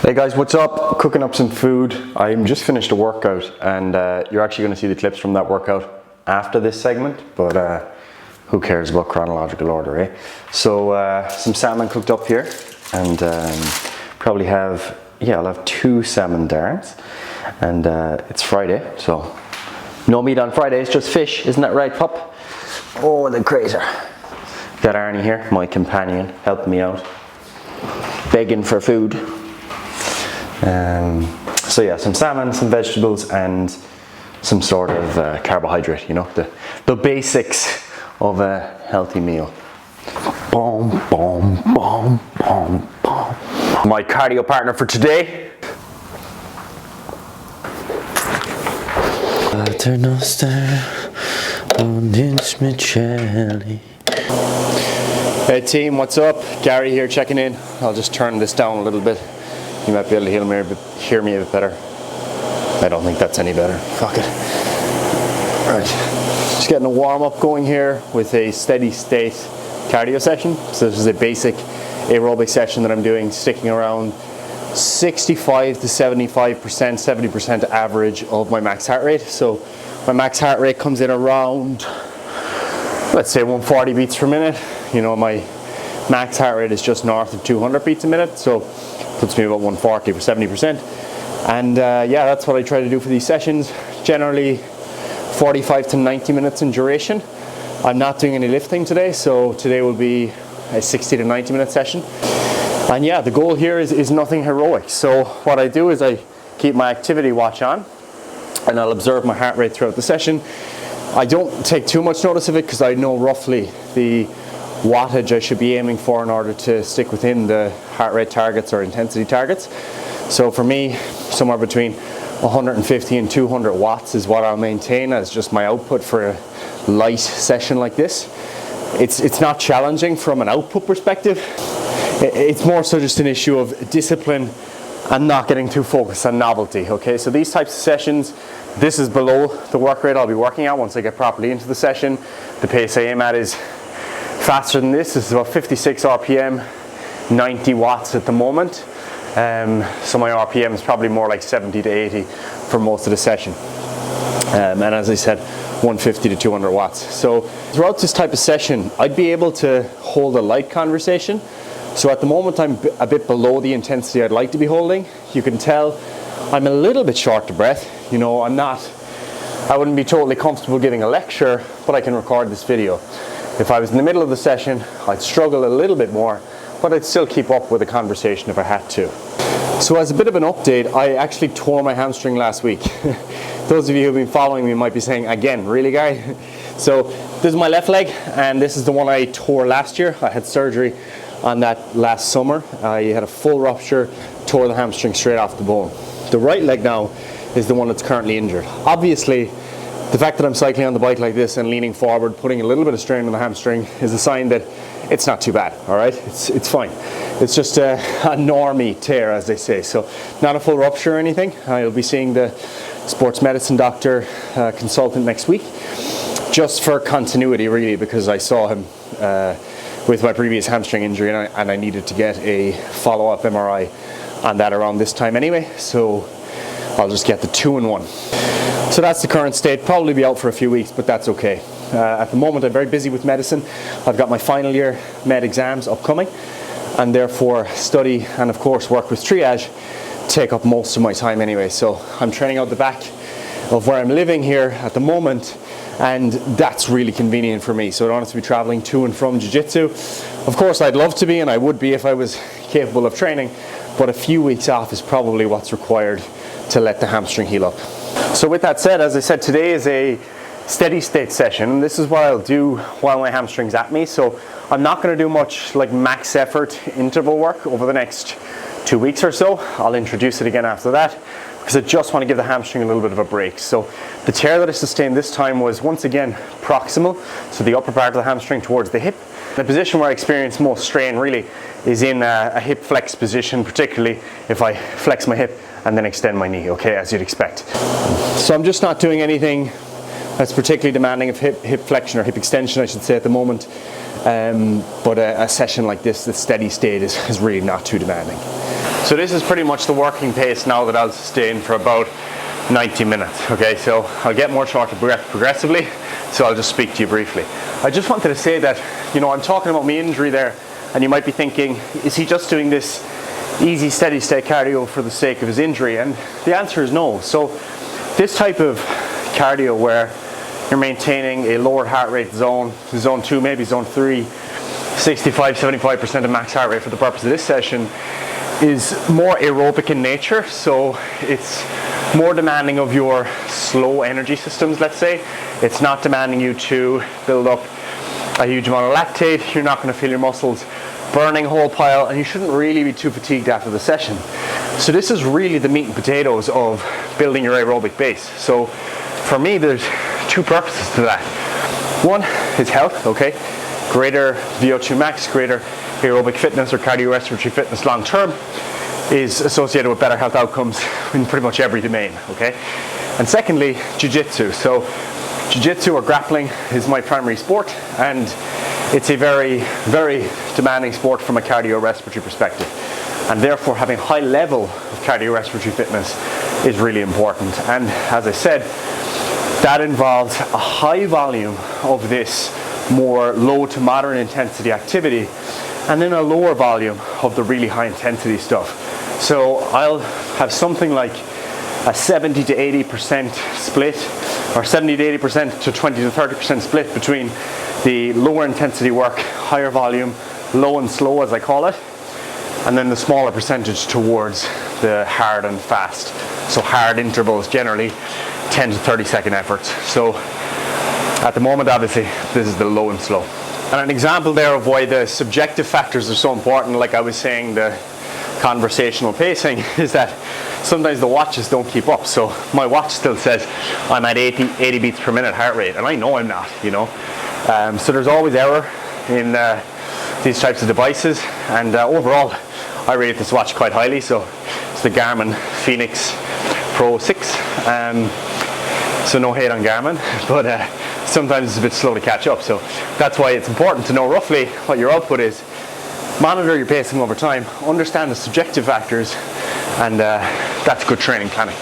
Hey guys, what's up? Cooking up some food. I'm just finished a workout and you're actually going to see the clips from that workout after this segment, but who cares about chronological order, eh? So some salmon cooked up here and probably have, I'll have 2 salmon darns and it's Friday, so no meat on Fridays, just fish, isn't that right, pup? Oh, the crater. Got Arnie here, my companion, helping me out, begging for food. So yeah, some salmon, some vegetables, and some sort of carbohydrate, you know, the basics of a healthy meal. Boom, boom, boom, boom, boom. My cardio partner for today. Hey team, what's up? Gary here checking in. I'll just turn this down a little bit. You might be able to hear me a bit better. I don't think that's any better. Fuck it. Right. Just getting a warm up going here with a steady state cardio session. So this is a basic aerobic session that I'm doing, sticking around 65 to 75%, 70% average of my max heart rate. So my max heart rate comes in around, let's say 140 beats per minute. You know, my max heart rate is just north of 200 beats a minute. So puts me about 140 for 70%. And yeah, that's what I try to do for these sessions. Generally 45 to 90 minutes in duration. I'm not doing any lifting today, so today will be a 60 to 90 minute session. And yeah, the goal here is nothing heroic. So what I do is I keep my activity watch on and I'll observe my heart rate throughout the session. I don't take too much notice of it because I know roughly the wattage I should be aiming for in order to stick within the heart rate targets or intensity targets. So for me, somewhere between 150 and 200 watts is what I'll maintain as just my output for a light session like this. It's not challenging from an output perspective. It's more so just an issue of discipline and not getting too focused on novelty. Okay, so these types of sessions, this is below the work rate I'll be working at once I get properly into the session. The pace I aim at is faster than this. This is about 56 RPM, 90 watts at the moment. So my RPM is probably more like 70 to 80 for most of the session. And as I said, 150 to 200 watts. So throughout this type of session, I'd be able to hold a light conversation. So at the moment, I'm a bit below the intensity I'd like to be holding. You can tell I'm a little bit short of breath. You know, I wouldn't be totally comfortable giving a lecture, but I can record this video. If I was in the middle of the session, I'd struggle a little bit more, but I'd still keep up with the conversation if I had to. So as a bit of an update, I actually tore my hamstring last week. Those of you who've been following me might be saying, again, really, guy? So this is my left leg, and this is the one I tore last year. I had surgery on that last summer. I had a full rupture, tore the hamstring straight off the bone. The right leg now is the one that's currently injured. Obviously, the fact that I'm cycling on the bike like this and leaning forward, putting a little bit of strain on the hamstring is a sign that it's not too bad, all right? It's fine. It's just a normie tear, as they say. So not a full rupture or anything. I'll be seeing the sports medicine doctor consultant next week, just for continuity really, because I saw him with my previous hamstring injury and I needed to get a follow-up MRI on that around this time anyway. So I'll just get the 2-in-1. So that's the current state. Probably be out for a few weeks, but that's okay. At the moment I'm very busy with medicine. I've got my final year med exams upcoming and therefore study and of course work with Triage take up most of my time anyway. So I'm training out the back of where I'm living here at the moment, and that's really convenient for me. So I don't have to be traveling to and from jiu-jitsu. Of course I'd love to be, and I would be if I was capable of training, but a few weeks off is probably what's required to let the hamstring heal up. So with that said, as I said, today is a steady state session, and this is what I'll do while my hamstring's at me. So I'm not going to do much like max effort interval work over the next 2 weeks or so. I'll introduce it again after that because I just want to give the hamstring a little bit of a break. So the tear that I sustained this time was once again proximal, so the upper part of the hamstring towards the hip. The position where I experience most strain really is in a hip flex position, particularly if I flex my hip and then extend my knee, okay, as you'd expect. So I'm just not doing anything that's particularly demanding of hip flexion or hip extension, I should say, at the moment. But a session like this, the steady state, is really not too demanding. So this is pretty much the working pace now that I'll sustain for about 90 minutes. Okay, so I'll get more shorter breath progressively, so I'll just speak to you briefly. I just wanted to say that, you know, I'm talking about my injury there, and you might be thinking, is he just doing this easy steady state cardio for the sake of his injury? And the answer is no. So this type of cardio where you're maintaining a lower heart rate zone 2, maybe zone 3, 65-75% of max heart rate for the purpose of this session, is more aerobic in nature. So it's more demanding of your slow energy systems, let's say. It's not demanding you to build up a huge amount of lactate. You're not going to feel your muscles burning a whole pile, and you shouldn't really be too fatigued after the session. So this is really the meat and potatoes of building your aerobic base. So for me, there's two purposes to that. One is health, okay? Greater VO2 max, greater aerobic fitness or cardiorespiratory fitness long term is associated with better health outcomes in pretty much every domain, okay? And secondly, jiu-jitsu. So jiu-jitsu or grappling is my primary sport, and it's a very, very demanding sport from a cardiorespiratory perspective. And therefore having a high level of cardiorespiratory fitness is really important. And as I said, that involves a high volume of this more low to moderate intensity activity, and then a lower volume of the really high intensity stuff. So I'll have something like a 70 to 80% split, or 70 to 80% to 20 to 30% split between the lower intensity work, higher volume, low and slow as I call it, and then the smaller percentage towards the hard and fast. So hard intervals, generally 10 to 30 second efforts. So at the moment, obviously, this is the low and slow. And an example there of why the subjective factors are so important, like I was saying, the conversational pacing, is that sometimes the watches don't keep up. So my watch still says I'm at 80 beats per minute heart rate, and I know I'm not, you know. So there's always error in these types of devices, and overall I rate this watch quite highly. So it's the Garmin Fenix Pro 6. So no hate on Garmin, but sometimes it's a bit slow to catch up. So that's why it's important to know roughly what your output is. Monitor your pacing over time, understand the subjective factors, and that's good training planning.